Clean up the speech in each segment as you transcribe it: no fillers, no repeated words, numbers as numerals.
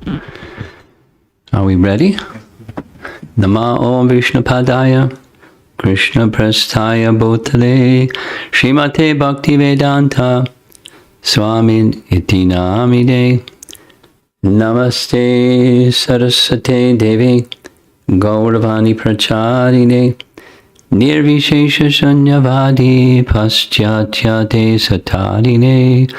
Are we ready? Nama Om Vishnupadaya Krishna Prasthaya Bhutale Srimate Bhaktivedanta Swamin Iti Namine Namaste Saraswate Devi Gauravani Pracharine Nirvishesha Shanyavadi Paschyatyate Satarine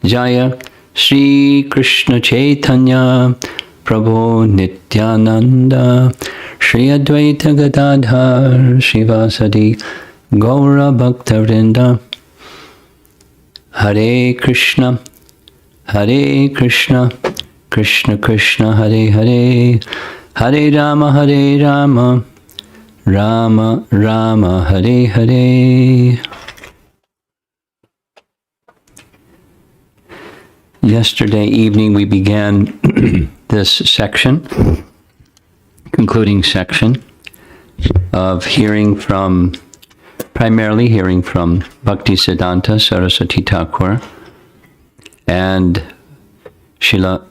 Jaya Shri Krishna Chaitanya Prabhu Nityananda Shri Advaita Gadadhar Shivasadi Gaura Bhaktavrinda Hare Krishna Krishna Krishna Hare Hare Hare Rama Rama Rama Hare Hare. Yesterday evening we began this section, concluding section of primarily hearing from Bhaktisiddhanta Saraswati Thakur and Srila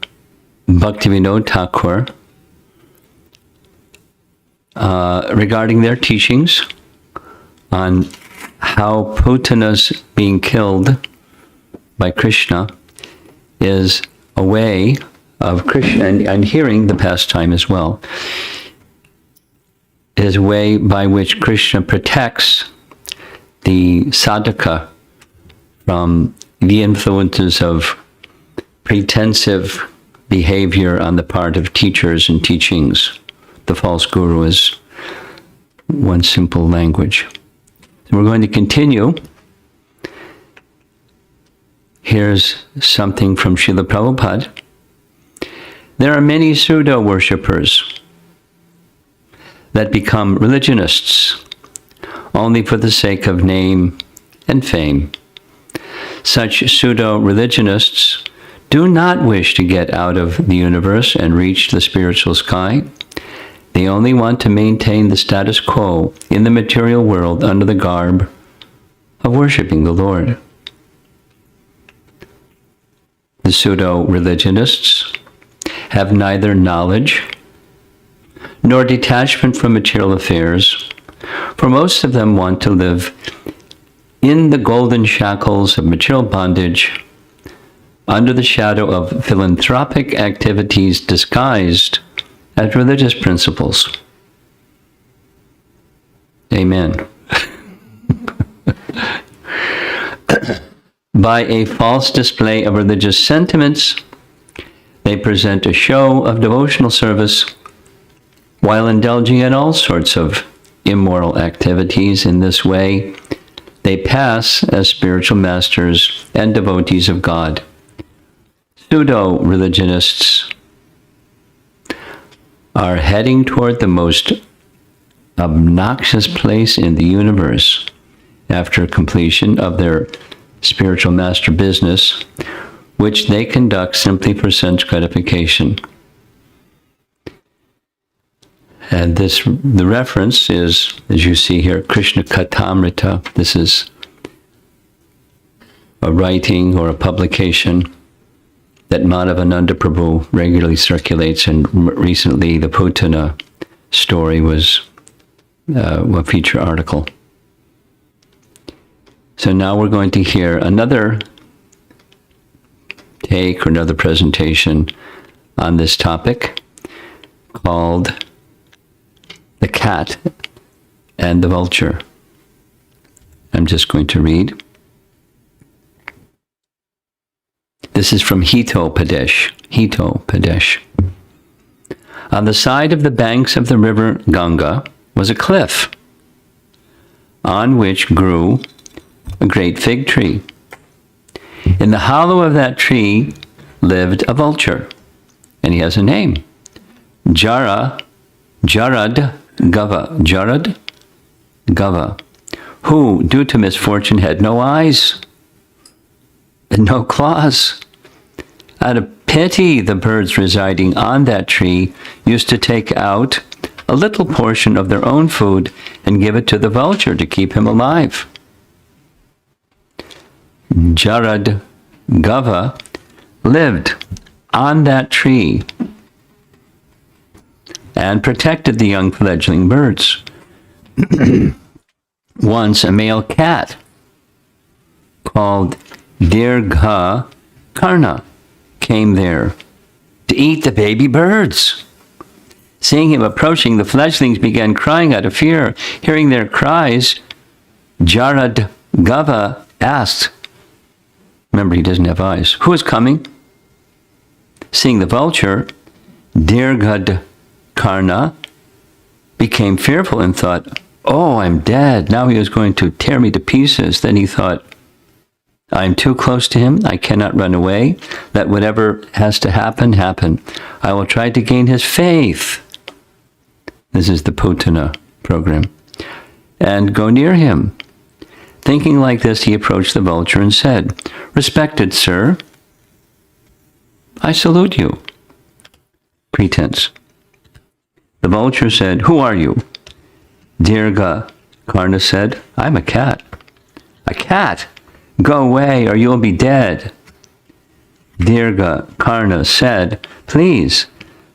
Bhaktivinoda Thakur regarding their teachings on how Putana's being killed by Krishna is a way of Krishna, and hearing the pastime as well, is a way by which Krishna protects the sadhaka from the influences of pretensive behavior on the part of teachers and teachings. The false guru is one simple language. So we're going to continue. Here's something from Srila Prabhupada. There are many pseudo-worshippers that become religionists only for the sake of name and fame. Such pseudo-religionists do not wish to get out of the universe and reach the spiritual sky. They only want to maintain the status quo in the material world under the garb of worshiping the Lord. The pseudo-religionists have neither knowledge nor detachment from material affairs, for most of them want to live in the golden shackles of material bondage under the shadow of philanthropic activities disguised as religious principles. Amen. By a false display of religious sentiments, they present a show of devotional service while indulging in all sorts of immoral activities. In this way, they pass as spiritual masters and devotees of God. Pseudo-religionists are heading toward the most obnoxious place in the universe after completion of their spiritual master business, which they conduct simply for sense gratification. And the reference is, as you see here, Krishna Kathamrita. This is a writing or a publication that Madhavananda Prabhu regularly circulates, and recently the Putana story was a feature article. So now we're going to hear another take or another presentation on this topic called The Cat and the Vulture. I'm just going to read. This is from Hitopadesh. On the side of the banks of the river Ganga was a cliff on which grew a great fig tree. In the hollow of that tree lived a vulture, and he has a name, Jarad Gava, who, due to misfortune, had no eyes and no claws. Out of pity, the birds residing on that tree used to take out a little portion of their own food and give it to the vulture to keep him alive. Jarad Gava lived on that tree and protected the young fledgling birds. Once a male cat called Dirgha Karna came there to eat the baby birds. Seeing him approaching, the fledglings began crying out of fear. Hearing their cries, Jaradgava asked, remember he doesn't have eyes, who is coming? Seeing the vulture, Dirgha became fearful and thought, oh, I'm dead. Now he is going to tear me to pieces. Then he thought, I'm too close to him. I cannot run away. Let whatever has to happen, happen. I will try to gain his faith. This is the Putana program. And go near him. Thinking like this, he approached the vulture and said, respected sir, I salute you. Pretense. The vulture said, who are you? Dirgha Karna said, I'm a cat. A cat? Go away or you'll be dead. Dirgha Karna said, please,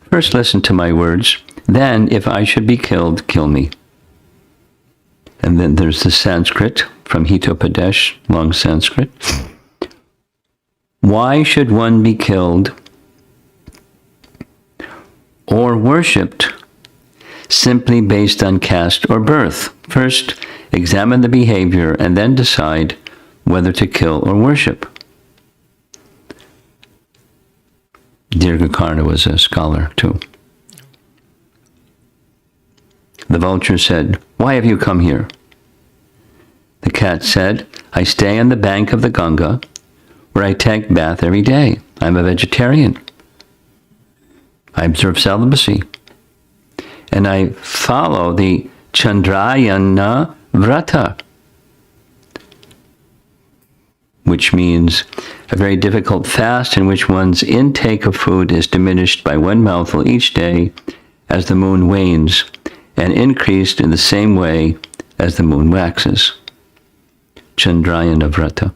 first listen to my words. Then, if I should be killed, kill me. And then there's the Sanskrit from Hitopadesh, long Sanskrit. Why should one be killed or worshipped simply based on caste or birth? First, examine the behavior and then decide whether to kill or worship. Dirgha Karna was a scholar too. The vulture said, why have you come here? The cat said, I stay on the bank of the Ganga, where I take bath every day. I'm a vegetarian. I observe celibacy. And I follow the Chandrayana Vrata, which means a very difficult fast in which one's intake of food is diminished by one mouthful each day as the moon wanes, and increased in the same way as the moon waxes. Chandrayana Vrata.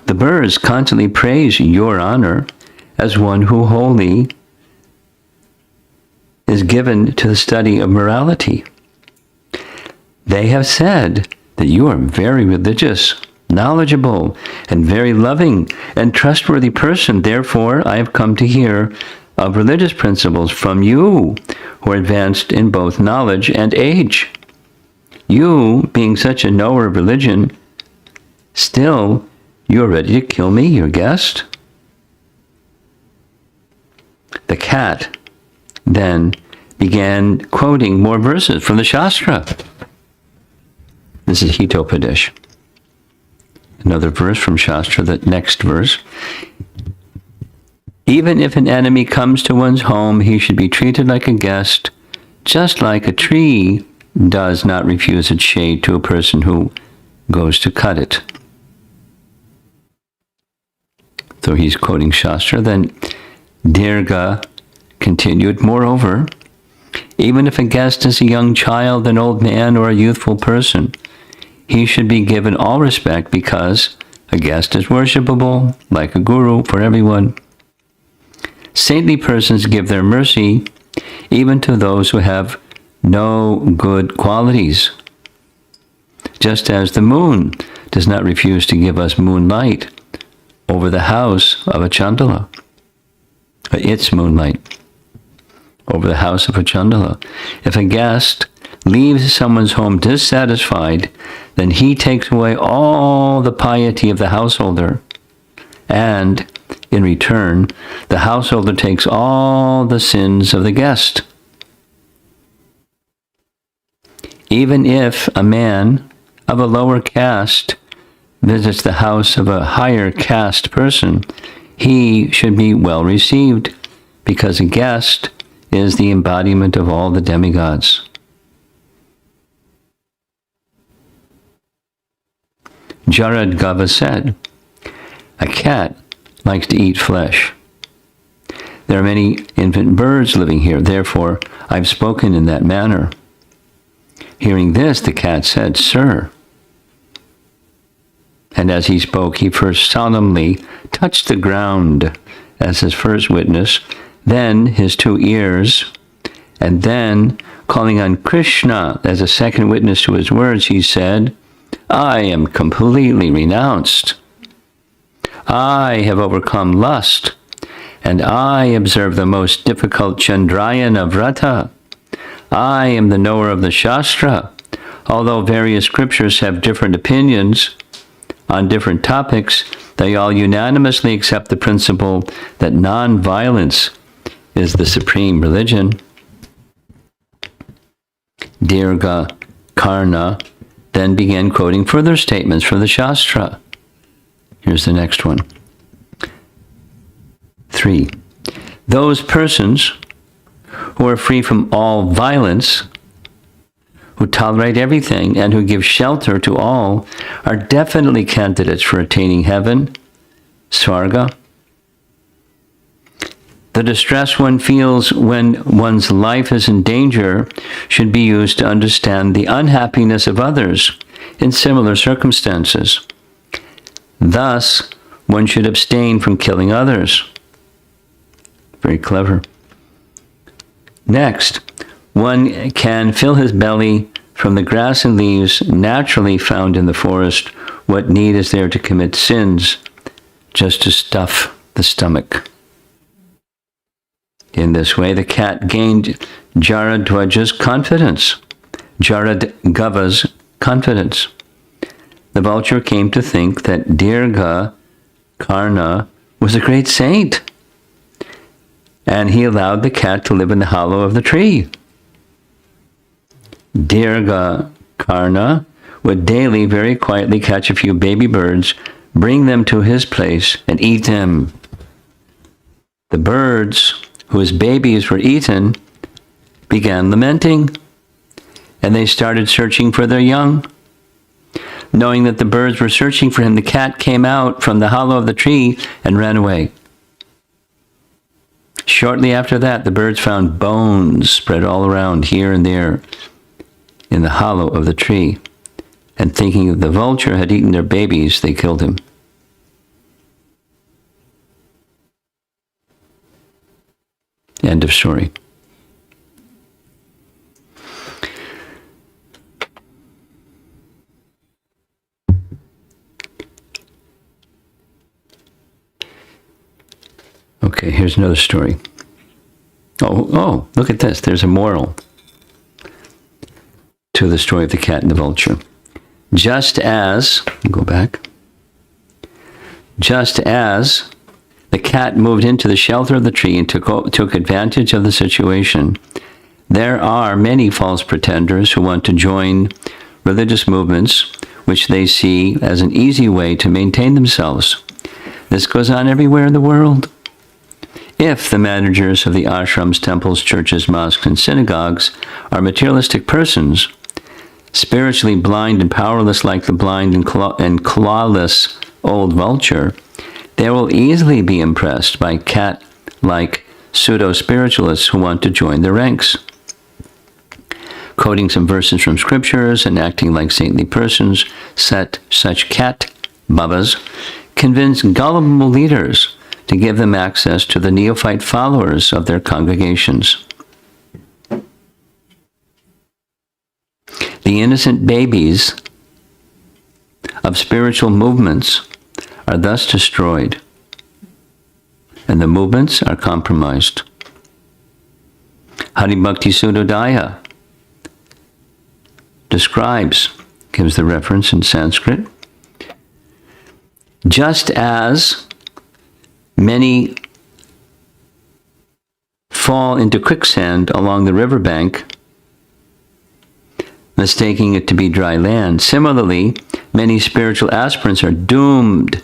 The birds constantly praise your honor as one who wholly is given to the study of morality. They have said that you are very religious, knowledgeable, and very loving and trustworthy person. Therefore, I have come to hear of religious principles from you who are advanced in both knowledge and age. You, being such a knower of religion, still you are ready to kill me, your guest? The cat then began quoting more verses from the Shastra. This is Hitopadesh. Another verse from Shastra, that next verse. Even if an enemy comes to one's home, he should be treated like a guest, just like a tree does not refuse its shade to a person who goes to cut it. So he's quoting Shastra. Then Dirgha continued, moreover, even if a guest is a young child, an old man, or a youthful person, he should be given all respect because a guest is worshipable, like a guru for everyone. Saintly persons give their mercy even to those who have no good qualities, just as the moon does not refuse to give us moonlight over the house of a Chandala, its moonlight over the house of a Chandala. If a guest leaves someone's home dissatisfied, then he takes away all the piety of the householder, and in return, the householder takes all the sins of the guest. Even if a man of a lower caste visits the house of a higher caste person, he should be well received, because a guest is the embodiment of all the demigods. Jaradgava said, a cat likes to eat flesh. There are many infant birds living here, therefore I've spoken in that manner. Hearing this, the cat said, sir, And as he spoke, he first solemnly touched the ground as his first witness, then his 2 ears, and then, calling on Krishna as a second witness to his words, he said, I am completely renounced. I have overcome lust, and I observe the most difficult Chandrayana Vrata. I am the knower of the Shastra. Although various scriptures have different opinions on different topics, they all unanimously accept the principle that non-violence is the supreme religion. Dirgha Karna then began quoting further statements from the Shastra. Here's the next one. 3. Those persons who are free from all violence, who tolerate everything, and who give shelter to all, are definitely candidates for attaining heaven, Svarga. The distress one feels when one's life is in danger should be used to understand the unhappiness of others in similar circumstances. Thus, one should abstain from killing others. Very clever. Next, one can fill his belly from the grass and leaves naturally found in the forest. What need is there to commit sins just to stuff the stomach? In this way, the cat gained Jaradhwaja's confidence, Jaradgava's confidence. The vulture came to think that Dirgha Karna was a great saint, and he allowed the cat to live in the hollow of the tree. Dirgha Karna would daily very quietly catch a few baby birds, bring them to his place, and eat them. The birds, whose babies were eaten, began lamenting, and they started searching for their young. Knowing that the birds were searching for him, the cat came out from the hollow of the tree and ran away. Shortly after that, the birds found bones spread all around here and there in the hollow of the tree, and thinking that the vulture had eaten their babies, they killed him. End of story. Okay, here's another story. Oh, look at this. There's a moral to the story of the cat and the vulture. Just as the cat moved into the shelter of the tree and took advantage of the situation, there are many false pretenders who want to join religious movements which they see as an easy way to maintain themselves. This goes on everywhere in the world. If the managers of the ashrams, temples, churches, mosques, and synagogues are materialistic persons, spiritually blind and powerless like the blind and clawless old vulture, they will easily be impressed by cat-like pseudo-spiritualists who want to join their ranks. Quoting some verses from scriptures and acting like saintly persons, such cat babas convince gullible leaders to give them access to the neophyte followers of their congregations. The innocent babies of spiritual movements are thus destroyed, and the movements are compromised. Hari Bhakti Sudodaya gives the reference in Sanskrit. Just as many fall into quicksand along the riverbank, mistaking it to be dry land, similarly, many spiritual aspirants are doomed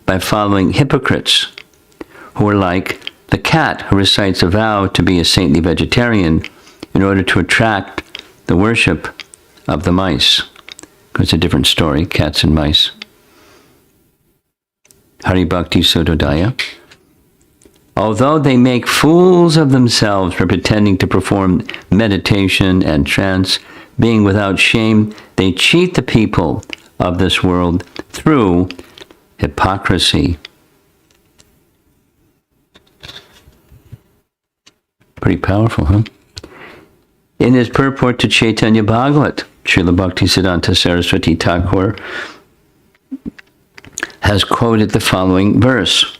by following hypocrites who are like the cat who recites a vow to be a saintly vegetarian in order to attract the worship of the mice. It's a different story, cats and mice. Hari Bhakti Sudodaya. Although they make fools of themselves for pretending to perform meditation and trance, being without shame, They cheat the people of this world through hypocrisy. Pretty powerful, huh? In his purport to Chaitanya Bhagavat, Srila Bhaktisiddhanta Saraswati Thakur has quoted the following verse.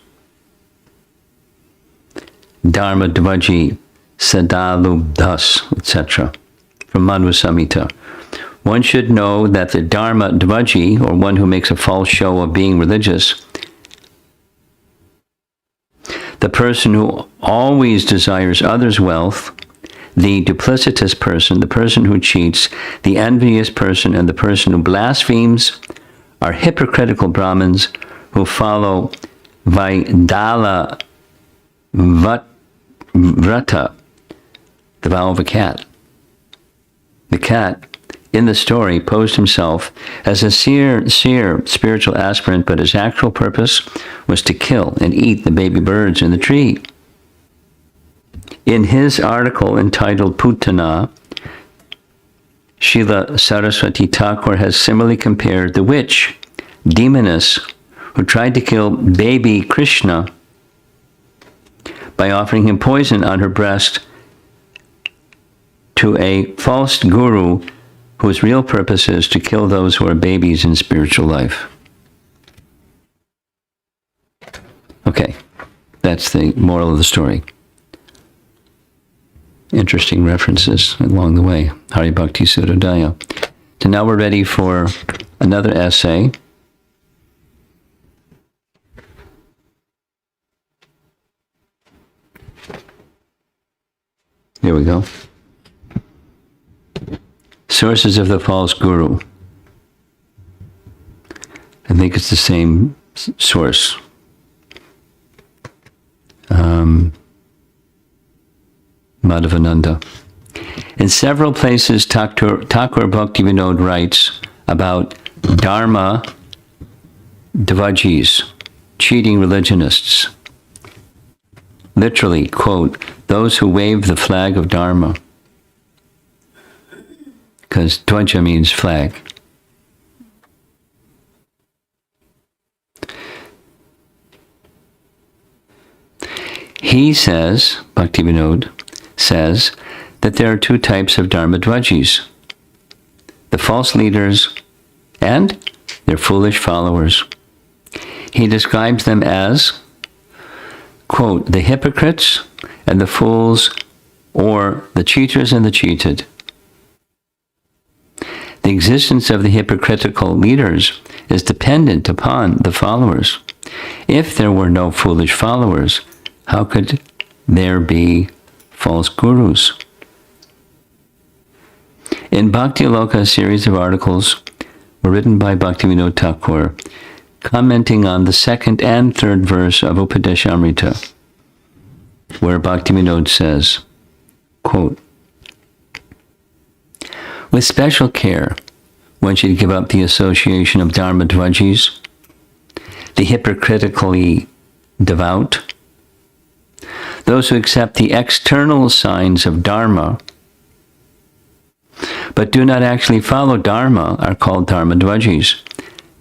Dharma Dvaji Sadalubdas, etc. from Madhva Samhita. One should know that the Dharma Dvaji, or one who makes a false show of being religious, the person who always desires others' wealth, the duplicitous person, the person who cheats, the envious person, and the person who blasphemes are hypocritical Brahmins who follow Vaidala Vrata, the vow of a cat. The cat, in the story, posed himself as a seer spiritual aspirant, but his actual purpose was to kill and eat the baby birds in the tree. In his article entitled Putana, Srila Saraswati Thakur has similarly compared the witch, demoness, who tried to kill baby Krishna by offering him poison on her breast, to a false guru whose real purpose is to kill those who are babies in spiritual life. Okay, that's the moral of the story. Interesting references along the way. Hari Bhakti Sudodaya. So now we're ready for another essay. Here we go. Sources of the false guru. I think it's the same source. Madhavananda. In several places, Thakur Bhaktivinoda writes about Dharma Dvajis, cheating religionists. Literally, quote, those who wave the flag of Dharma. Because Dvaja means flag. He says, Bhaktivinoda says, that there are two types of Dharma Dvajis. The false leaders and their foolish followers. He describes them as, quote, the hypocrites and the fools, or the cheaters and the cheated. The existence of the hypocritical leaders is dependent upon the followers. If there were no foolish followers, how could there be false gurus? In Bhakti Aloka, a series of articles were written by Bhaktivinoda Thakur, commenting on the second and third verse of Upadeshamrita, where Bhaktivinoda says, quote, with special care, one should give up the association of Dharma Dvajis, the hypocritically devout, those who accept the external signs of Dharma, but do not actually follow Dharma, are called Dharma Dvajis.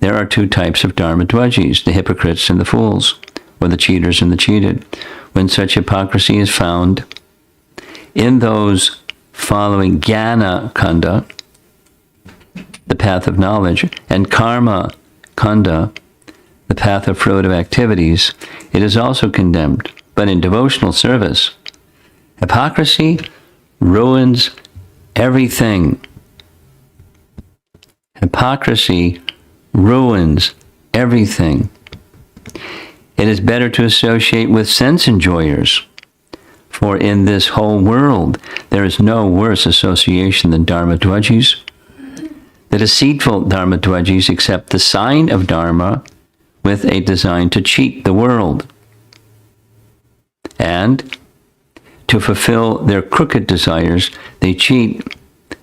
There are two types of Dharma Dvajis, the hypocrites and the fools, or the cheaters and the cheated. When such hypocrisy is found in those following Jnana Kanda, the path of knowledge, and Karma Kanda, the path of fruitive activities, it is also condemned. But in devotional service, hypocrisy ruins everything. Hypocrisy ruins everything. It is better to associate with sense enjoyers, for in this whole world there is no worse association than Dharma Dvajis. The deceitful Dharma Dvajis accept the sign of Dharma with a design to cheat the world, and to fulfill their crooked desires, they cheat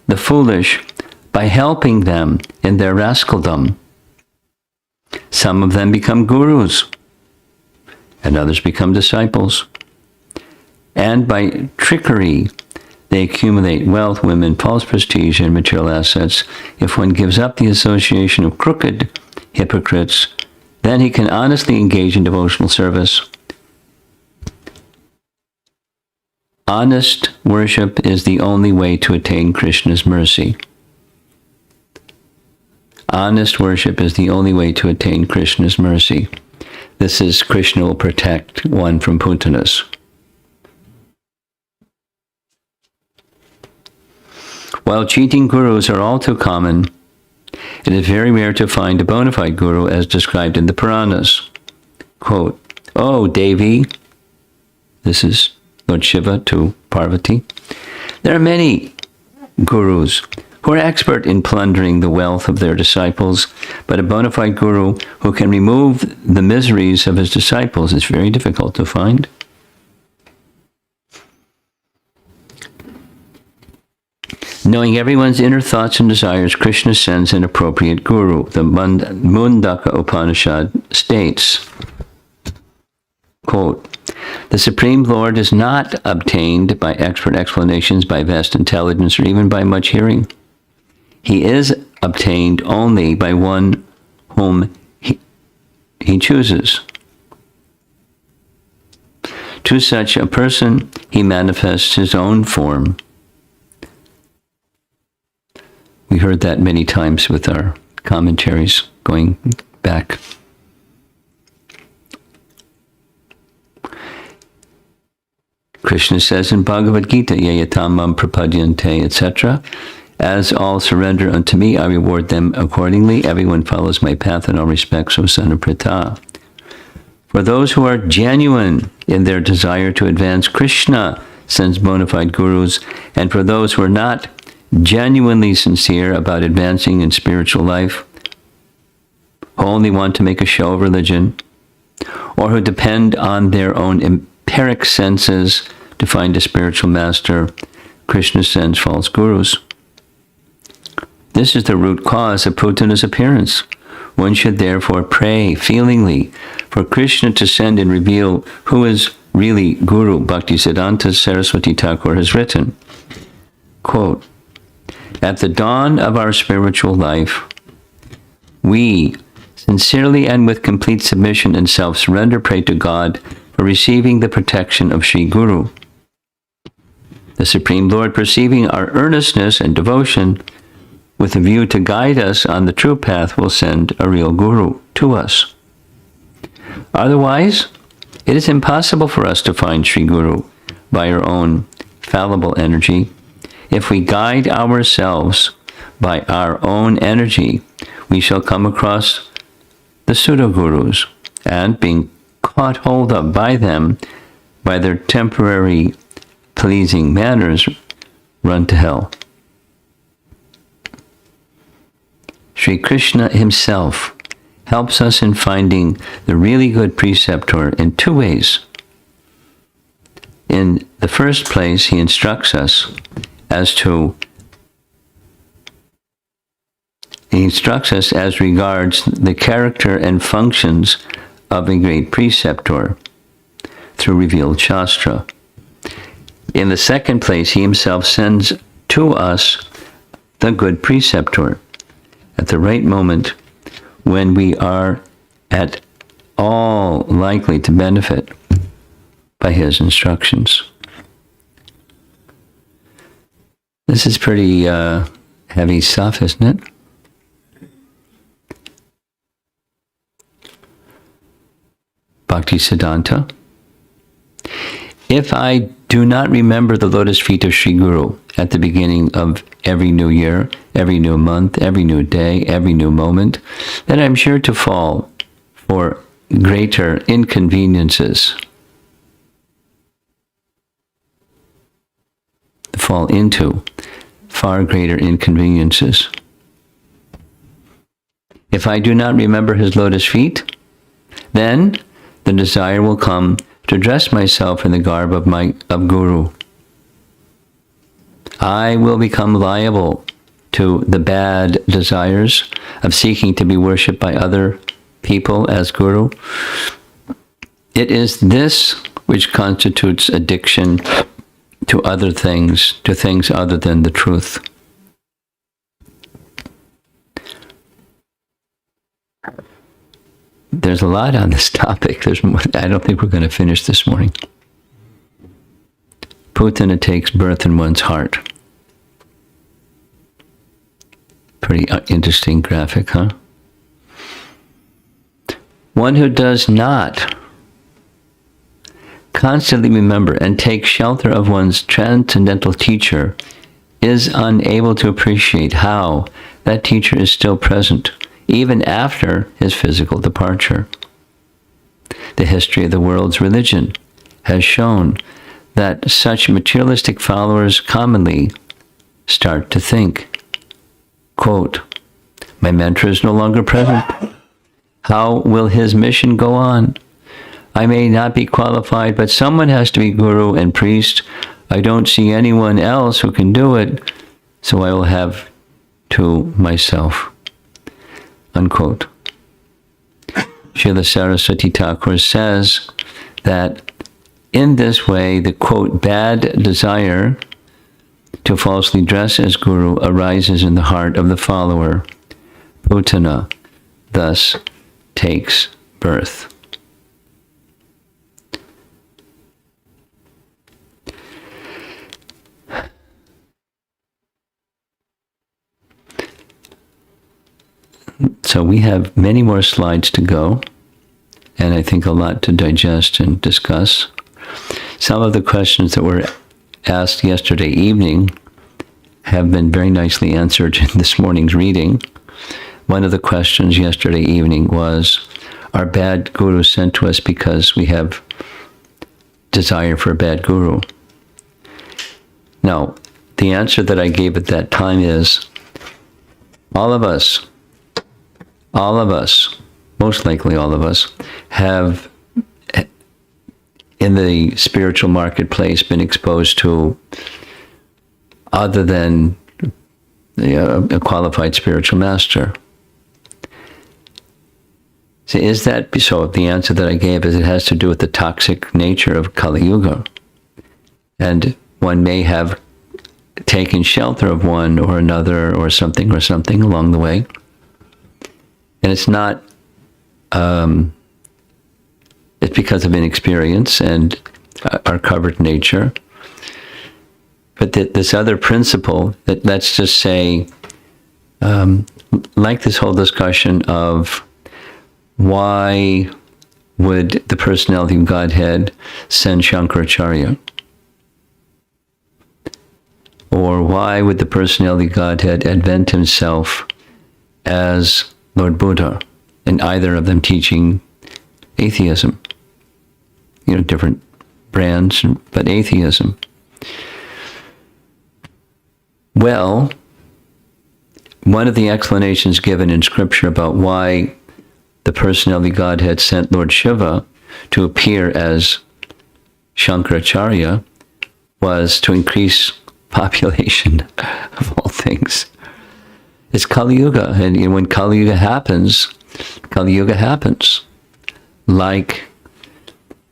the foolish by helping them in their rascaldom. Some of them become gurus, and others become disciples. And by trickery, They accumulate wealth, women, false prestige, and material assets. If one gives up the association of crooked hypocrites, then he can honestly engage in devotional service. Honest worship is the only way to attain Krishna's mercy. Honest worship is the only way to attain Krishna's mercy. This is Krishna will protect one from Putanas. While cheating gurus are all too common, it is very rare to find a bona fide guru as described in the Puranas. Quote, "Oh, Devi," this is Lord Shiva to Parvati, "there are many gurus who are expert in plundering the wealth of their disciples, but a bona fide guru who can remove the miseries of his disciples is very difficult to find." Knowing everyone's inner thoughts and desires, Krishna sends an appropriate guru. The Mundaka Upanishad states, quote, "The Supreme Lord is not obtained by expert explanations, by vast intelligence, or even by much hearing. He is obtained only by one whom he chooses. To such a person, he manifests his own form." We heard that many times with our commentaries going back. Krishna says in Bhagavad Gita, "Yayatamam prapadyante," etc., "As all surrender unto me, I reward them accordingly. Everyone follows my path in all respects, O son of Pritha." For those who are genuine in their desire to advance, Krishna sends bona fide gurus, and for those who are not genuinely sincere about advancing in spiritual life, who only want to make a show of religion, or who depend on their own empiric senses to find a spiritual master, Krishna sends false gurus. This is the root cause of Putana's appearance. One should therefore pray feelingly for Krishna to send and reveal who is really Guru. Bhaktisiddhanta Saraswati Thakur has written, quote, "At the dawn of our spiritual life, we sincerely and with complete submission and self-surrender pray to God for receiving the protection of Sri Guru. The Supreme Lord, perceiving our earnestness and devotion with a view to guide us on the true path, will send a real Guru to us. Otherwise, it is impossible for us to find Sri Guru by our own fallible energy. If we guide ourselves by our own energy, we shall come across the pseudo-gurus, and being caught hold of by them, by their temporary pleasing manners, run to hell." Sri Krishna himself helps us in finding the really good preceptor in two ways. In the first place, he instructs us as regards the character and functions of a great preceptor through revealed Shastra. In the second place, he himself sends to us the good preceptor at the right moment when we are at all likely to benefit by his instructions. This is pretty heavy stuff, isn't it? Bhaktisiddhanta. "If I do not remember the lotus feet of Sri Guru at the beginning of every new year, every new month, every new day, every new moment, then I'm sure to fall for greater inconveniences." Fall into far greater inconveniences. If I do not remember his lotus feet, then the desire will come to dress myself in the garb of Guru. I will become liable to the bad desires of seeking to be worshipped by other people as Guru. It is this which constitutes addiction to other things, to things other than the truth. There's a lot on this topic. I don't think we're going to finish this morning. Putana takes birth in one's heart. Pretty interesting graphic, huh? One who does not constantly remember and take shelter of one's transcendental teacher is unable to appreciate how that teacher is still present, even after his physical departure. The history of the world's religion has shown that such materialistic followers commonly start to think, quote, "My mentor is no longer present. How will his mission go on? I may not be qualified, but someone has to be guru and priest. I don't see anyone else who can do it, so I will have to myself." Unquote. Srila Saraswati Thakur says that in this way, the, quote, "bad desire to falsely dress as guru arises in the heart of the follower. Putana thus takes birth." So we have many more slides to go, and I think a lot to digest and discuss. Some of the questions that were asked yesterday evening have been very nicely answered in this morning's reading. One of the questions yesterday evening was, are bad gurus sent to us because we have desire for a bad guru? Now, the answer that I gave at that time is, all of us, most likely all of us, have in the spiritual marketplace been exposed to other than a qualified spiritual master. So the answer that I gave is it has to do with the toxic nature of Kali Yuga. And one may have taken shelter of one or another or something along the way. And it's not, it's because of inexperience and our covered nature. But this other principle, that let's just say, like this whole discussion of why would the personality of Godhead send Shankaracharya? Or why would the personality of Godhead advent himself as Lord Buddha, and either of them teaching atheism? Different brands, but atheism. Well, one of the explanations given in Scripture about why the personality of Godhead sent Lord Shiva to appear as Shankaracharya was to increase population of all things. It's Kali Yuga, and when Kali Yuga happens. Like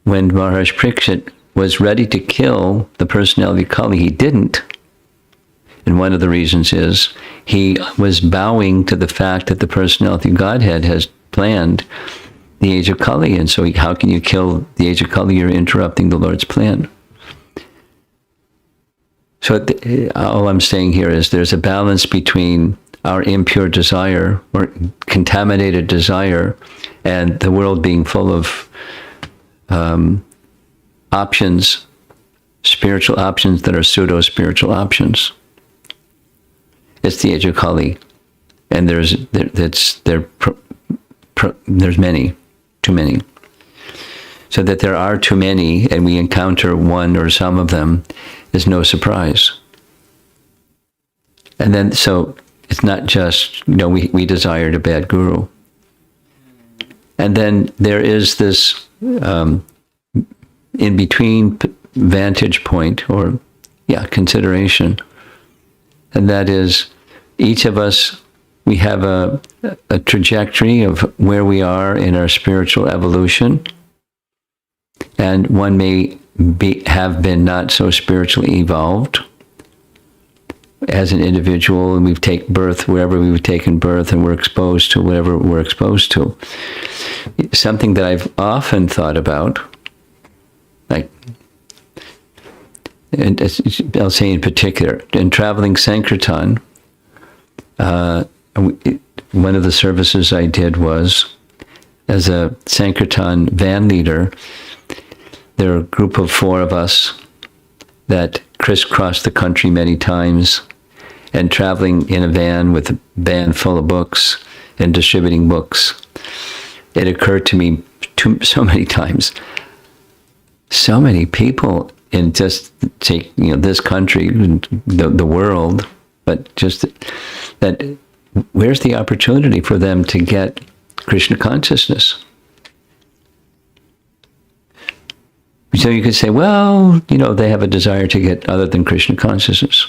when Maharaj Parikshit was ready to kill the personality of Kali, he didn't. And one of the reasons is he was bowing to the fact that the personality of Godhead has planned the age of Kali, and so how can you kill the age of Kali? You're interrupting the Lord's plan. So all I'm saying here is there's a balance between our impure desire or contaminated desire and the world being full of options, spiritual options that are pseudo-spiritual options. It's the age of Kali, and there's many, too many. So that there are too many, and we encounter one or some of them, is no surprise. And then, so it's not just, we desired a bad guru. And then there is this in-between vantage point, or consideration. And that is, each of us, we have a trajectory of where we are in our spiritual evolution. And one may have been not so spiritually evolved as an individual, and we've taken birth wherever we've taken birth, and we're exposed to whatever we're exposed to. Something that I've often thought about, like, and I'll say in particular, in traveling Sankirtan, one of the services I did was, as a Sankirtan van leader, there are a group of 4 of us that crisscrossed the country many times, and traveling in a van with a van full of books and distributing books. It occurred to me so many times, so many people in just, take, this country, the world, but just that, where's the opportunity for them to get Krishna consciousness? So you could say, well, they have a desire to get other than Krishna consciousness.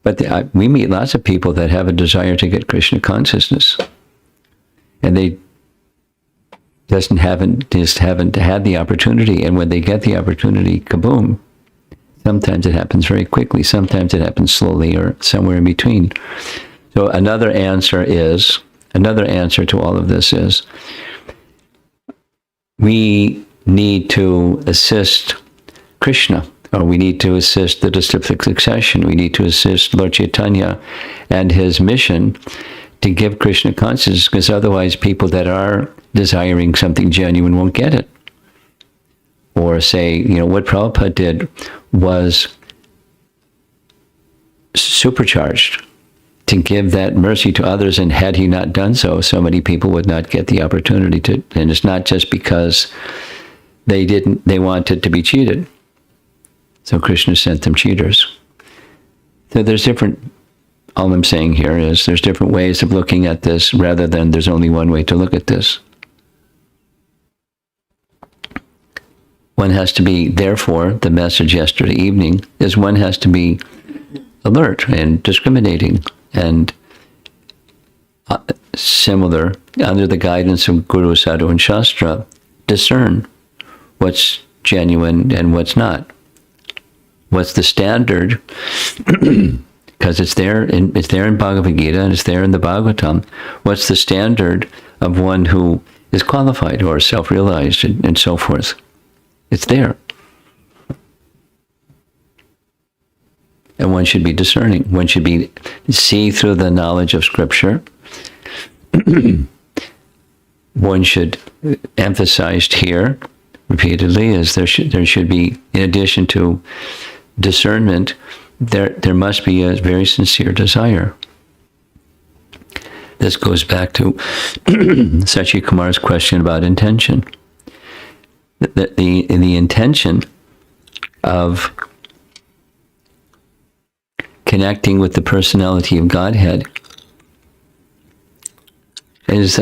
But we meet lots of people that have a desire to get Krishna consciousness, and they just haven't had the opportunity. And when they get the opportunity, kaboom! Sometimes it happens very quickly. Sometimes it happens slowly, or somewhere in between. So another answer to all of this is, we need to assist Krishna, or we need to assist the disciplic succession. We need to assist Lord Chaitanya and his mission to give Krishna consciousness, because otherwise people that are desiring something genuine won't get it. Or say, what Prabhupada did was supercharged to give that mercy to others, and had he not done so, so many people would not get the opportunity to. And it's not just because they wanted to be cheated. So Krishna sent them cheaters. So there's different, all I'm saying here is there's different ways of looking at this, rather than there's only one way to look at this. One has to be, therefore, the message yesterday evening is, one has to be alert and discriminating, and similar, under the guidance of Guru, Sadhu, and Shastra, discern what's genuine and what's not. What's the standard? Because it's there in Bhagavad Gita, and it's there in the Bhagavatam. What's the standard of one who is qualified or self-realized, and so forth? It's there. And one should be discerning. One should see through the knowledge of Scripture. One should, emphasized here repeatedly, is there should be, in addition to discernment, there must be a very sincere desire. This goes back to Sachi Kumar's question about intention. The intention of connecting with the personality of Godhead is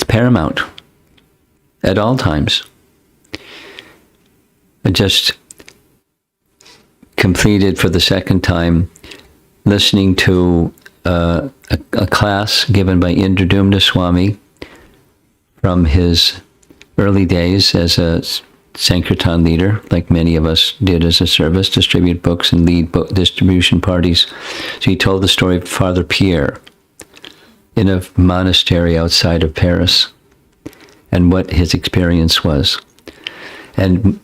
paramount at all times. I just completed for the second time listening to a class given by Indradumna Swami from his early days as a Sankirtan leader, like many of us did as a service, distribute books and lead book distribution parties. So he told the story of Father Pierre in a monastery outside of Paris, and what his experience was. And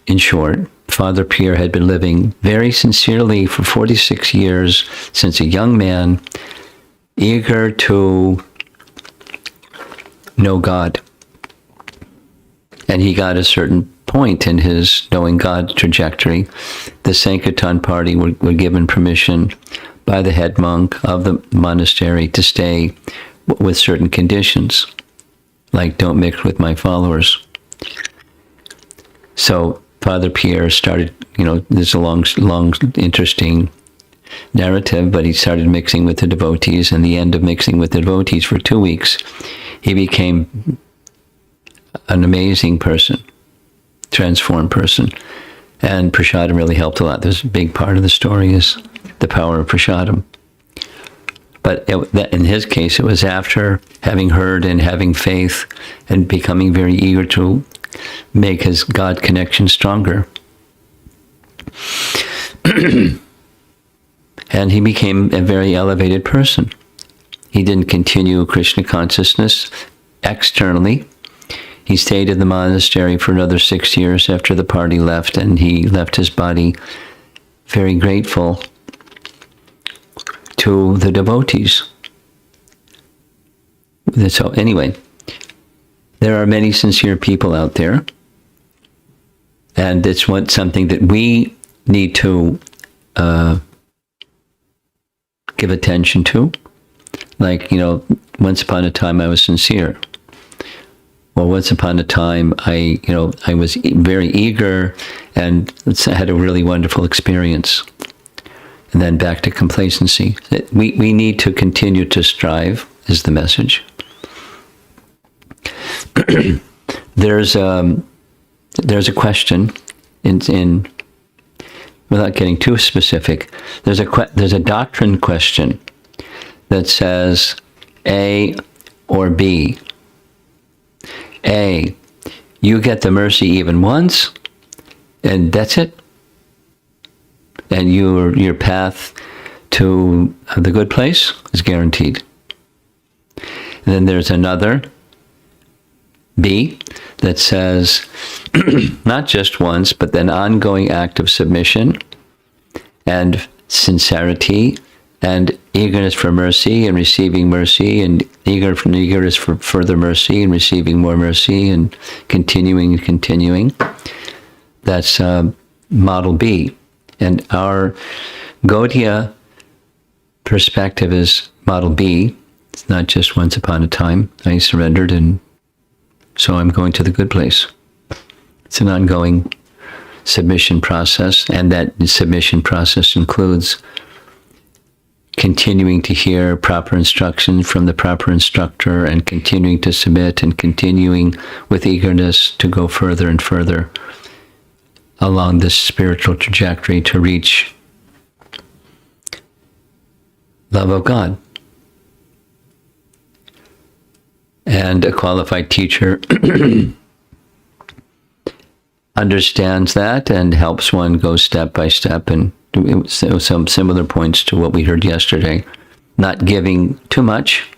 in short, Father Pierre had been living very sincerely for 46 years, since a young man, eager to know God. And he got a certain point in his knowing God trajectory. The Sankirtan party were given permission by the head monk of the monastery to stay with certain conditions, like don't mix with my followers. So Father Pierre started, there's a long, interesting narrative, but he started mixing with the devotees, and the end of mixing with the devotees for 2 weeks, he became an amazing person, transformed person. And prasadam really helped a lot. This a big part of the story is the power of prasadam. But in his case, it was after having heard and having faith and becoming very eager to make his God connection stronger. And he became a very elevated person. He didn't continue Krishna consciousness externally. He stayed in the monastery for another 6 years after the party left, and he left his body very grateful to the devotees. So anyway, there are many sincere people out there, and it's something that we need to give attention to. Like, once upon a time I was sincere. Well, once upon a time I was very eager and had a really wonderful experience. And then back to complacency. We need to continue to strive, is the message. There's a question in without getting too specific. There's a doctrine question that says A or B. A, you get the mercy even once, and that's it. And your path to the good place is guaranteed. And then there's another, B, that says not just once, but an ongoing act of submission and sincerity and eagerness for mercy and receiving mercy and eagerness for further mercy and receiving more mercy and continuing and continuing. That's model B. And our Gaudiya perspective is model B. It's not just once upon a time I surrendered and so I'm going to the good place. It's an ongoing submission process, and that submission process includes continuing to hear proper instruction from the proper instructor and continuing to submit and continuing with eagerness to go further and further along this spiritual trajectory to reach love of God. And a qualified teacher understands that and helps one go step by step, and some similar points to what we heard yesterday. Not giving too much,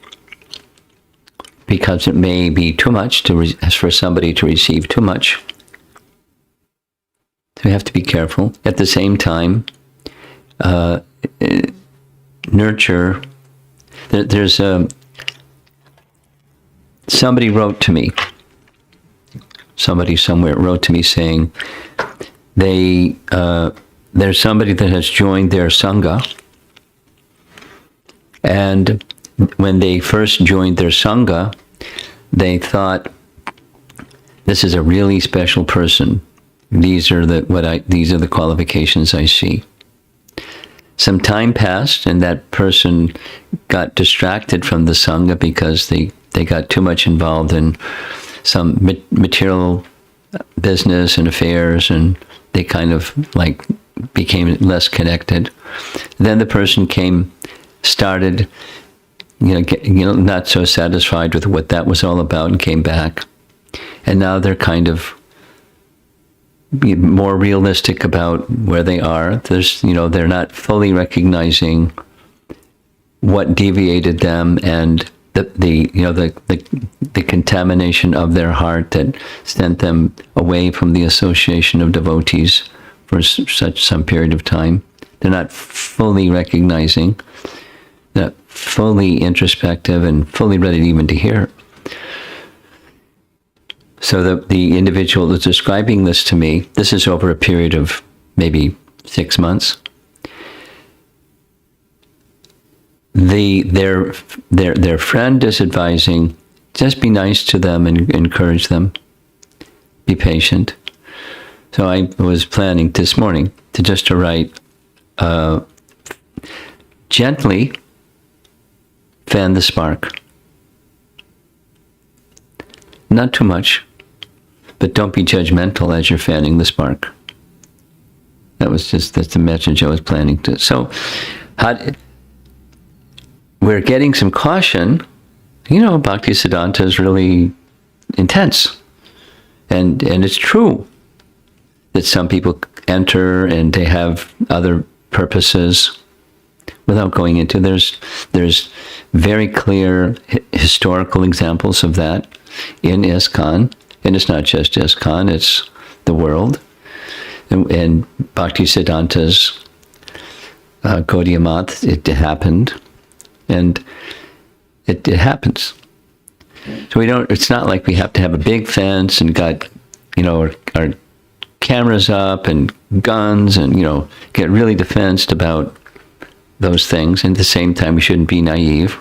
because it may be too much for somebody to receive too much. So we have to be careful. At the same time, nurture. There's somebody wrote to me. Somebody somewhere wrote to me saying there's somebody that has joined their Sangha, and when they first joined their Sangha, they thought, this is a really special person. These are the qualifications I see. Some time passed, and that person got distracted from the Sangha because they got too much involved in some material business and affairs, and they kind of became less connected. Then the person started, not so satisfied with what that was all about, and came back. And now they're kind of more realistic about where they are. They're not fully recognizing what deviated them and the contamination of their heart that sent them away from the association of devotees for some period of time. They're not fully recognizing, not fully introspective and fully ready even to hear. So the individual that's describing this to me, this is over a period of maybe 6 months. Their friend is advising, just be nice to them and encourage them. Be patient. So I was planning this morning to write, gently fan the spark. Not too much, but don't be judgmental as you're fanning the spark. That's the message I was planning to. So we're getting some caution. Bhaktisiddhanta is really intense. And it's true that some people enter and they have other purposes. Without going into, there's very clear historical examples of that in ISKCON, and it's not just ISKCON, it's the world. And Bhaktisiddhanta's Gaudiya Math, it happened, and it happens. So it's not like we have to have a big fence and got, our cameras up and guns and, get really defensed about those things. And at the same time, we shouldn't be naive.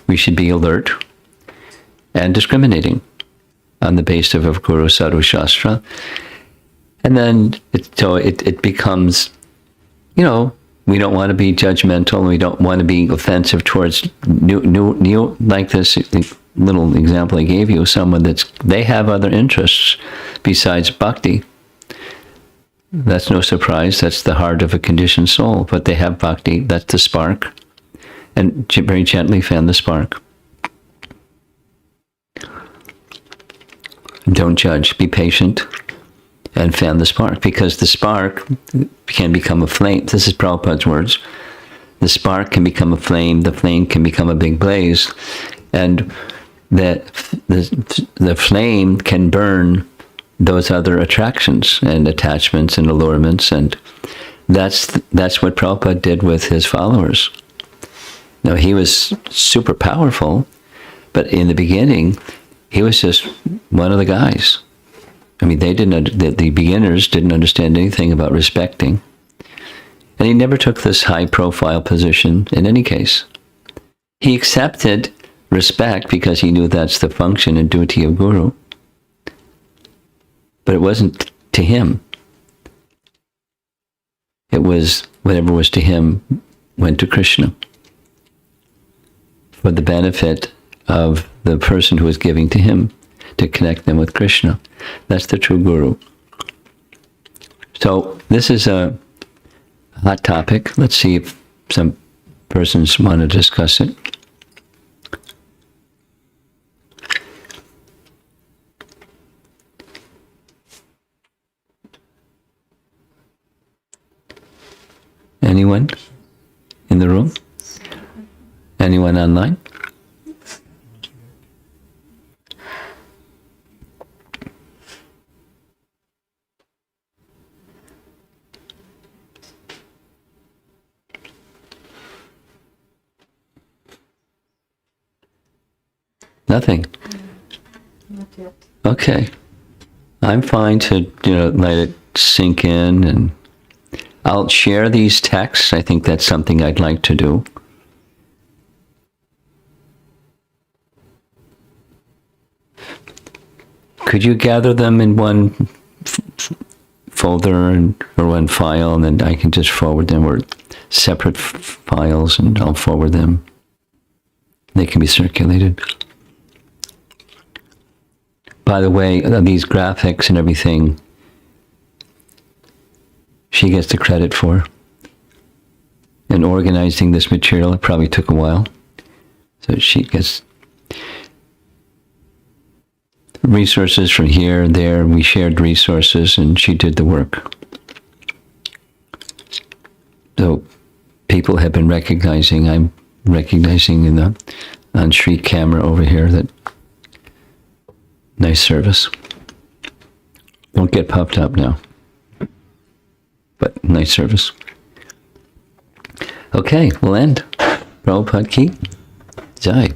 We should be alert and discriminating on the basis of Guru Sadhu Shastra. And then it becomes, we don't want to be judgmental. We don't want to be offensive towards new like this little example I gave you, someone they have other interests besides bhakti. That's no surprise. That's the heart of a conditioned soul. But they have bhakti. That's the spark. And very gently fan the spark. Don't judge. Be patient and fan the spark. Because the spark can become a flame. This is Prabhupada's words. The spark can become a flame. The flame can become a big blaze. And the flame can burn those other attractions and attachments and allurements, and that's what Prabhupada did with his followers. Now, he was super powerful, but in the beginning, he was just one of the guys. I mean, the beginners didn't understand anything about respecting, and he never took this high-profile position in any case. He accepted respect because he knew that's the function and duty of Guru. But it wasn't to him. It was whatever was to him went to Krishna for the benefit of the person who was giving to him, to connect them with Krishna. That's the true Guru. So this is a hot topic. Let's see if some persons want to discuss it. Anyone in the room? Anyone online? Nothing? Not yet. Okay. I'm fine to, let it sink in, and I'll share these texts. I think that's something I'd like to do. Could you gather them in one folder or one file, and then I can just forward them, or separate files, and I'll forward them. They can be circulated. By the way, these graphics and everything, she gets the credit for. And organizing this material, it probably took a while. So she gets resources from here and there. We shared resources, and she did the work. So people have been recognizing, I'm recognizing on street camera over here, that nice service. Don't get puffed up now. But nice service. Okay, we'll end. Prabhupada ki jai.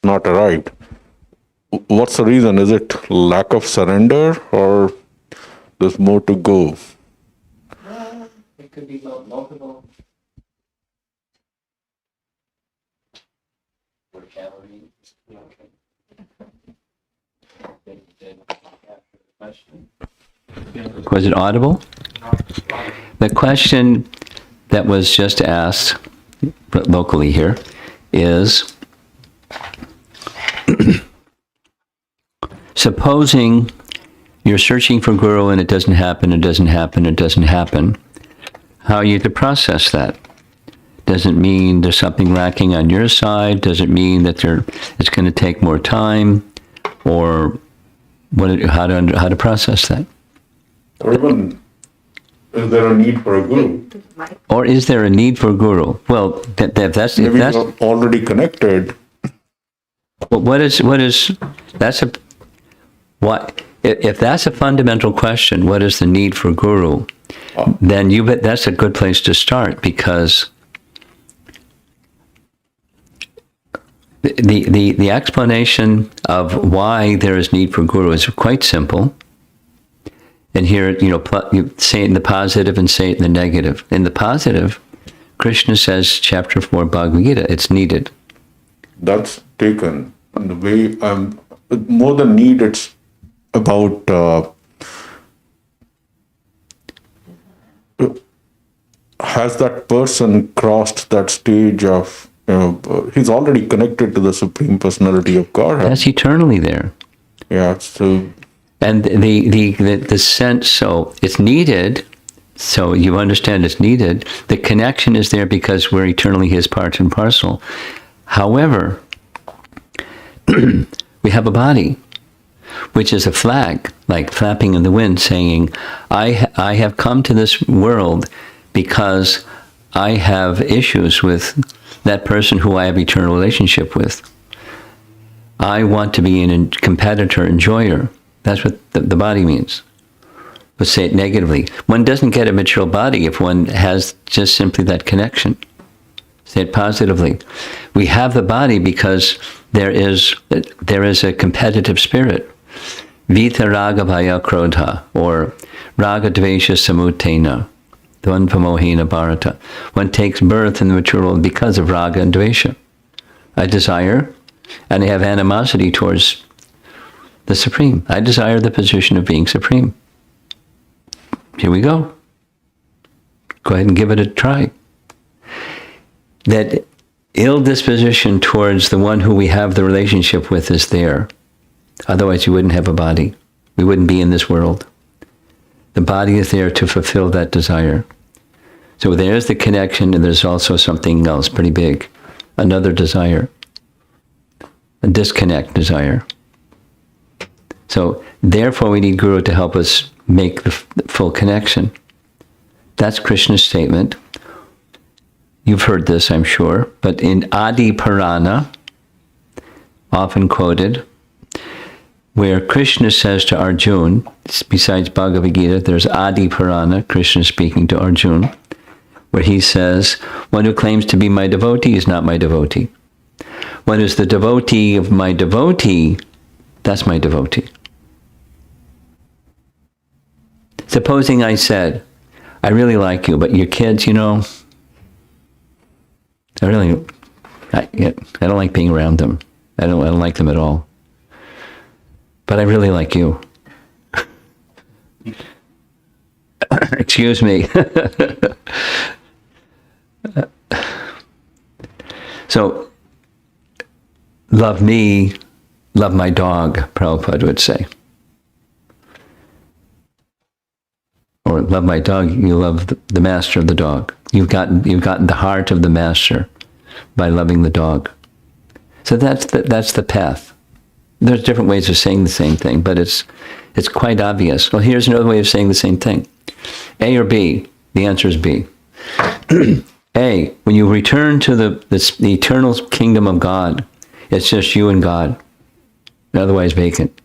Not arrived. What's the reason? Is it lack of surrender, or there's more to go? could be multiple. Or calories. Okay. Was it audible? The question that was just asked locally here is, supposing you're searching for Guru and it doesn't happen, how are you to process that? Does it mean there's something lacking on your side? Does it mean that it's going to take more time? Or how to process that? Or even, is there a need for a guru? Or is there a need for Guru? Well, that's Maybe you're already connected. Well, if that's a fundamental question, what is the need for Guru? Then that's a good place to start, because the explanation of why there is need for Guru is quite simple. And here, you say it in the positive and say it in the negative. In the positive, Krishna says, chapter 4, Bhagavad Gita, it's needed. That's taken. And the way more than need, it's about has that person crossed that stage of, he's already connected to the Supreme Personality of Godhead. That's eternally there. Yeah, so... And the sense, so it's needed, so you understand it's needed. The connection is there because we're eternally his part and parcel. However, we have a body, which is a flag, like flapping in the wind, saying, I have come to this world because I have issues with that person who I have eternal relationship with. I want to be a competitor, enjoyer. That's what the body means. Let's say it negatively. One doesn't get a material body if one has just simply that connection. Say it positively. We have the body because there is a competitive spirit. Vita raga bhaya krodha, or raga dvesha samutena, dvandva mohina bharata. One takes birth in the material world because of raga and dvesha. I desire, and I have animosity towards the Supreme. I desire the position of being Supreme. Here we go. Go ahead and give it a try. That ill disposition towards the one who we have the relationship with is there. Otherwise, you wouldn't have a body. We wouldn't be in this world. The body is there to fulfill that desire. So there's the connection, and there's also something else pretty big. Another desire. A disconnect desire. So, therefore, we need Guru to help us make the full connection. That's Krishna's statement. You've heard this, I'm sure, but in Adi Purana, often quoted, where Krishna says to Arjuna, besides Bhagavad Gita, there's Adi Purana, Krishna speaking to Arjuna, where he says, one who claims to be my devotee is not my devotee. One who is the devotee of my devotee, that's my devotee. Supposing I said, I really like you, but your kids, I don't like being around them. I don't like them at all. But I really like you. Excuse me. So, love me, love my dog, Prabhupada would say. Or love my dog, you love the master of the dog. You've gotten the heart of the master by loving the dog. So that's the path. There's different ways of saying the same thing, but it's quite obvious. Well, here's another way of saying the same thing. A or B? The answer is B. A, when you return to the eternal kingdom of God, it's just you and God, otherwise vacant.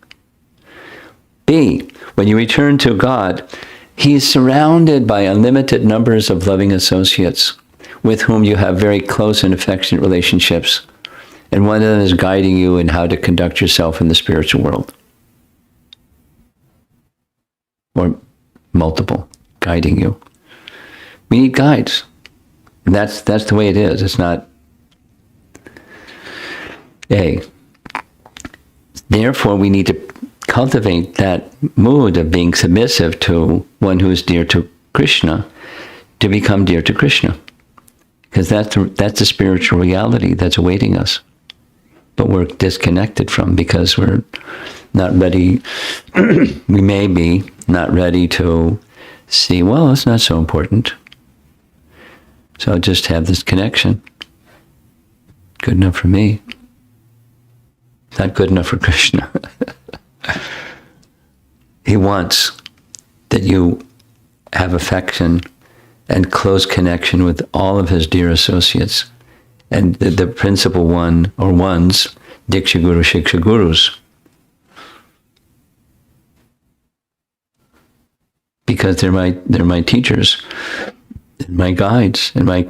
B, when you return to God, He's surrounded by unlimited numbers of loving associates with whom you have very close and affectionate relationships. And one of them is guiding you in how to conduct yourself in the spiritual world. Or multiple, guiding you. We need guides. And that's the way it is. It's not A. Therefore, we need to cultivate that mood of being submissive to one who is dear to Krishna to become dear to Krishna. Because that's the spiritual reality that's awaiting us. But we're disconnected from because we're not ready, we may be not ready to see, well, it's not so important. So I'll just have this connection. Good enough for me. Not good enough for Krishna. He wants that you have affection and close connection with all of his dear associates. And the principal one, or ones, Diksha Guru, Shiksha Gurus. Because they're my teachers, and my guides, and my...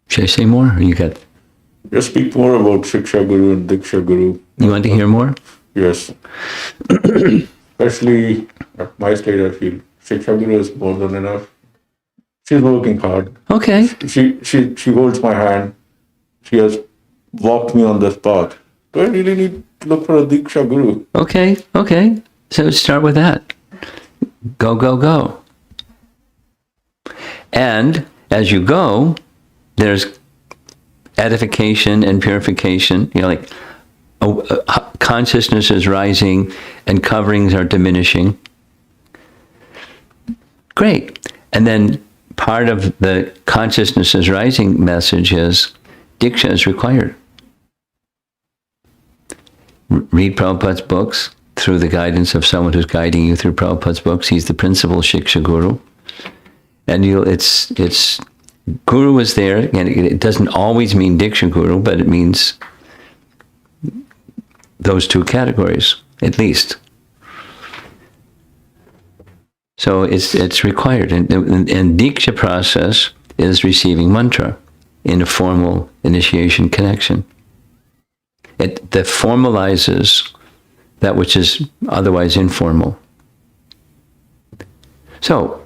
Should I say more? Or you got... Just speak more about Shiksha Guru and Diksha Guru. You want to hear more? Yes. Especially at my stage, I feel Shiksha Guru is more than enough. She's working hard. Okay. She holds my hand. She has walked me on this path. Do I really need to look for a Diksha Guru? Okay. So start with that. Go, go, go. And as you go, there's edification and purification. Like consciousness is rising and coverings are diminishing. Great. And then part of the consciousness is rising message is Diksha is required. Read Prabhupada's books through the guidance of someone who's guiding you through Prabhupada's books. He's the principal Shiksha Guru. And it's Guru is there, and it doesn't always mean Diksha Guru, but it means those two categories, at least. So it's required. And Diksha process is receiving mantra in a formal initiation connection. That formalizes that which is otherwise informal. So,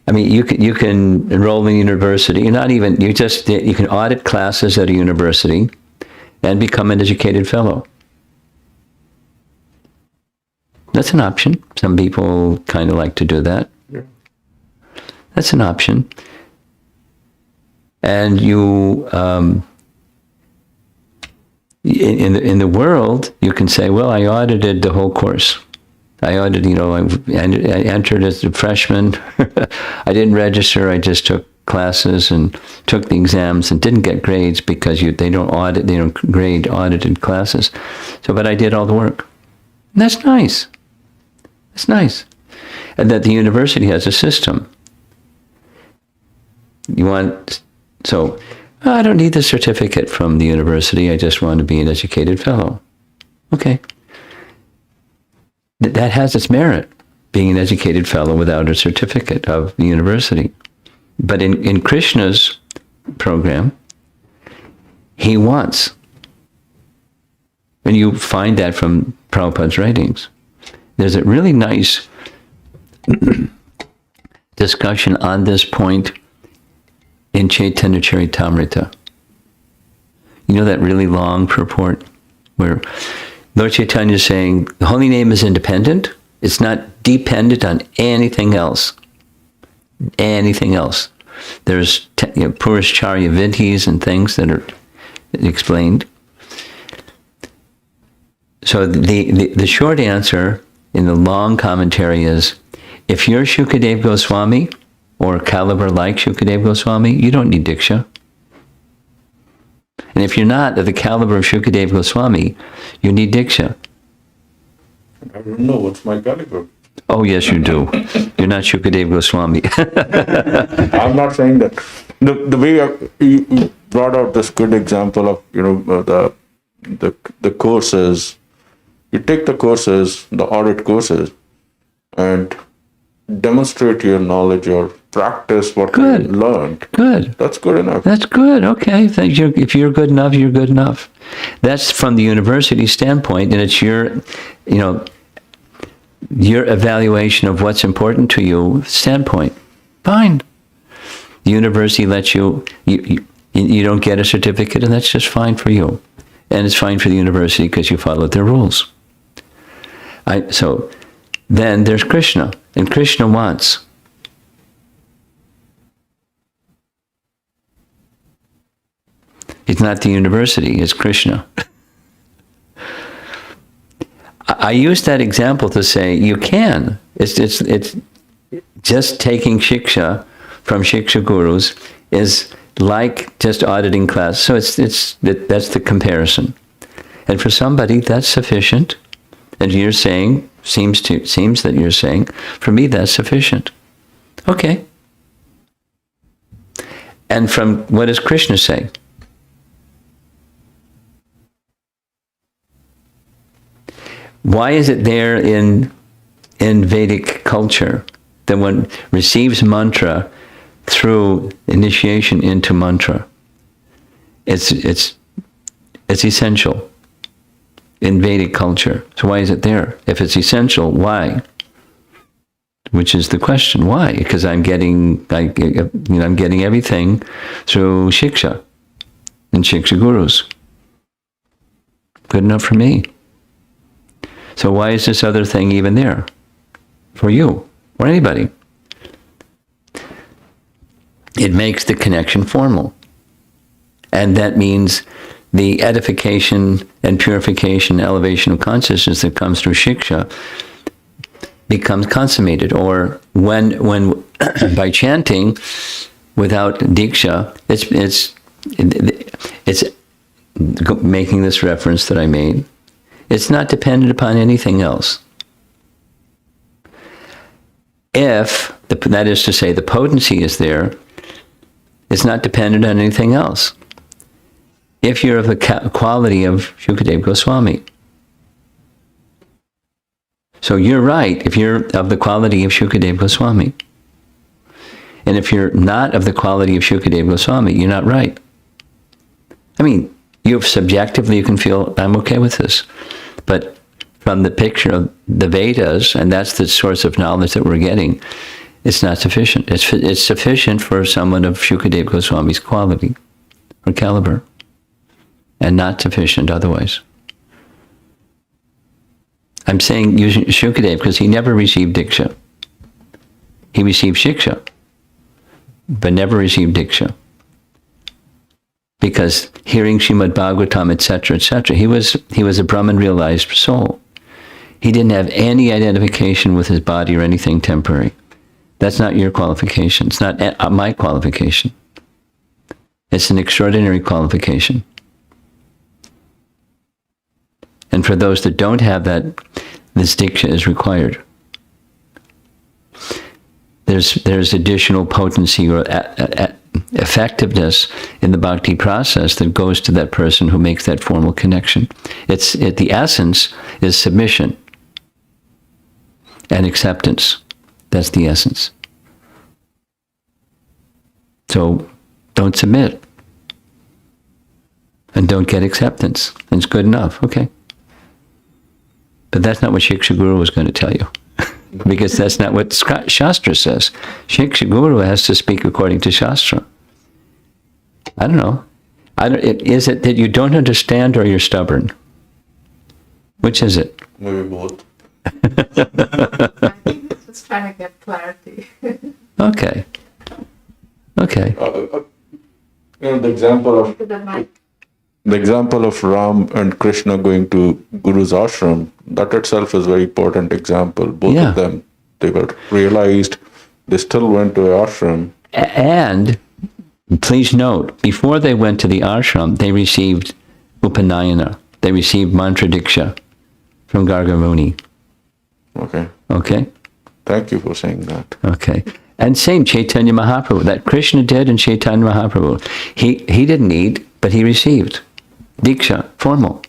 I mean, you can enroll in university. You can audit classes at a university and become an educated fellow. That's an option. Some people kind of like to do that. Yeah. That's an option. And you, in the world, you can say, well, I audited the whole course. I audited, I entered as a freshman. I didn't register. I just took classes and took the exams and didn't get grades because they don't grade audited classes. So, but I did all the work. And that's nice. It's nice. And that the university has a system. I don't need the certificate from the university. I just want to be an educated fellow. Okay. That has its merit, being an educated fellow without a certificate of the university. But in Krishna's program, he wants, and you find that from Prabhupada's writings, there's a really nice discussion on this point in Chaitanya Charitamrita. You know that really long purport where Lord Chaitanya is saying the holy name is independent. It's not dependent on anything else. Anything else. There's Purusharya Vidhis and things that are explained. So the short answer in the long commentary is, if you're Shukadev Goswami or caliber like Shukadev Goswami, you don't need Diksha. And if you're not of the caliber of Shukadev Goswami, you need Diksha. I don't know what's my caliber. Oh, yes, you do. You're not Shukadev Goswami. I'm not saying that. The way you brought out this good example of, the courses. You take the courses, the audit courses, and demonstrate your knowledge or practice what you learned. Good. That's good enough. That's good. Okay. If you're good enough, you're good enough. That's from the university standpoint, and it's your, your evaluation of what's important to you standpoint. Fine. The university lets you don't get a certificate, and that's just fine for you. And it's fine for the university because you followed their rules. So then there's Krishna, and Krishna wants. It's not the university, it's Krishna. I use that example to say you can. It's just taking shiksha from shiksha gurus is like just auditing class. So that's the comparison. And for somebody that's sufficient. And you're saying, seems that you're saying, for me that's sufficient. Okay. And from what does Krishna say? Why is it there in Vedic culture that one receives mantra through initiation into mantra? It's essential in Vedic culture. So why is it there? If it's essential, why? Which is the question. Why? Because I'm getting everything through shiksha and shiksha gurus. Good enough for me. So why is this other thing even there? For you or anybody? It makes the connection formal. And that means the edification and purification, elevation of consciousness that comes through shiksha becomes consummated. Or when by chanting without diksha, it's making this reference that I made. It's not dependent upon anything else. If, that is to say, the potency is there, it's not dependent on anything else. If you're of the quality of Shukadeva Goswami. So you're right if you're of the quality of Shukadeva Goswami. And if you're not of the quality of Shukadeva Goswami, you're not right. I mean, subjectively you can feel, I'm okay with this. But from the picture of the Vedas, and that's the source of knowledge that we're getting, it's not sufficient. It's sufficient for someone of Shukadeva Goswami's quality or caliber, and not sufficient otherwise. I'm saying using Shukadeva because he never received diksha. He received shiksha, but never received diksha. Because hearing Srimad Bhagavatam, etc., he was a Brahman realized soul. He didn't have any identification with his body or anything temporary. That's not your qualification. It's not my qualification. It's an extraordinary qualification. And for those that don't have that, this diksha is required. There's additional potency or effectiveness in the bhakti process that goes to that person who makes that formal connection. The essence is submission and acceptance. That's the essence. So don't submit and don't get acceptance. It's good enough. Okay. But that's not what Shiksha Guru was going to tell you. Because that's not what Shastra says. Shiksha Guru has to speak according to Shastra. I don't know. Is it that you don't understand or you're stubborn? Which is it? Maybe both. I think it's just trying to get clarity. Okay. The example of Ram and Krishna going to Guru's ashram, that itself is a very important example. Both of them, they were realized, they still went to an ashram. And please note, before they went to the ashram, they received upanayana. They received mantra diksha from Gargamuni. Okay? Thank you for saying that. Okay. And same Chaitanya Mahaprabhu, that Krishna did and Chaitanya Mahaprabhu. He didn't need, but he received diksha, formal.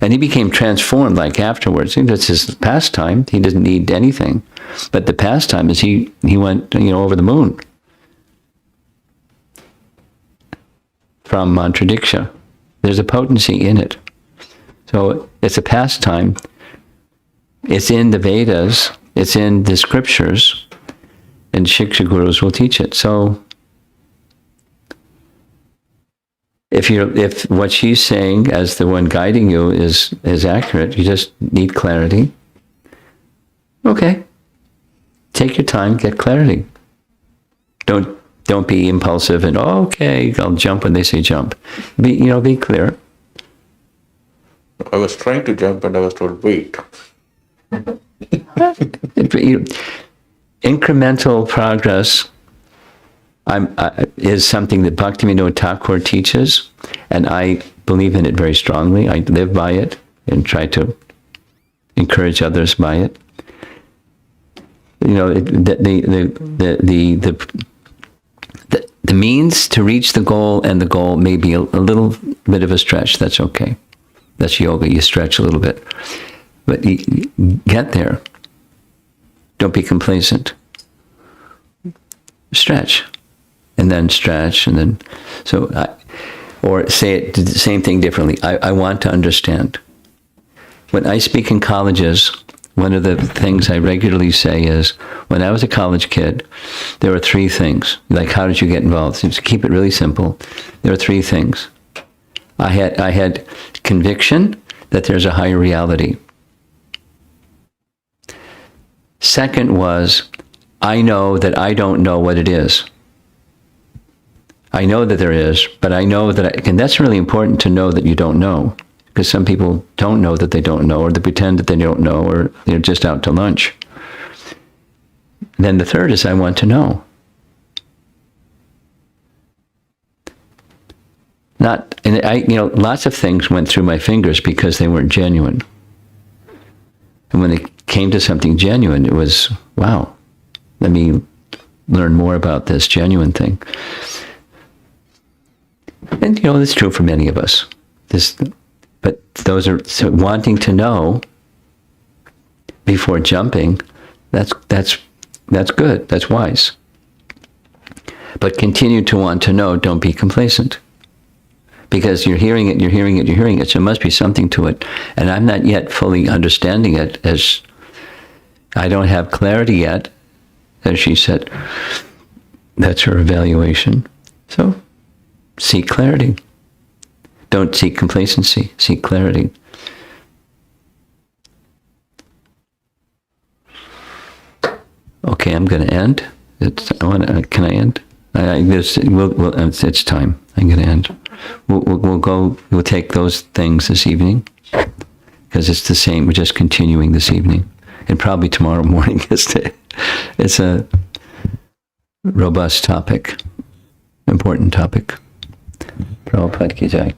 And he became transformed like afterwards. That's his pastime. He doesn't need anything. But the pastime is he went over the moon from mantra diksha. There's a potency in it. So it's a pastime It's in the Vedas. It's in the scriptures. And Shiksha gurus will teach it. So if what she's saying as the one guiding you is accurate, you just need clarity. Okay. Take your time, get clarity. Don't be impulsive and, oh, okay, I'll jump when they say jump. Be clear. I was trying to jump and I was told, wait. Incremental progress is something that Bhaktivinoda Thakur teaches, and I believe in it very strongly. I live by it and try to encourage others by it. The means to reach the goal and the goal may be a little bit of a stretch. That's okay. That's yoga. You stretch a little bit. But you get there. Don't be complacent. Stretch. And then stretch. And then, or say it the same thing differently. I want to understand. When I speak in colleges, one of the things I regularly say is, when I was a college kid, there were three things. Like, how did you get involved? To keep it really simple, there are three things. I had conviction that there's a higher reality. Second was, I know that I don't know what it is. I know that there is, but I know that, and that's really important to know that you don't know. Because some people don't know that they don't know, or they pretend that they don't know, or they're just out to lunch. Then the third is, I want to know. Lots of things went through my fingers because they weren't genuine. And when they came to something genuine, it was, wow, let me learn more about this genuine thing. And, it's true for many of us. But those are, so wanting to know before jumping, that's good, that's wise. But continue to want to know, don't be complacent. Because you're hearing it, so there must be something to it. And I'm not yet fully understanding it, as I don't have clarity yet, as she said. That's her evaluation. So, seek clarity. Don't seek complacency, seek clarity. Okay, I'm going to end. Can I end? It's time. I'm going to end. We'll take those things this evening, because it's the same. We're just continuing this evening, and probably tomorrow morning. It's a robust topic, important topic. Prabhupada ki jai.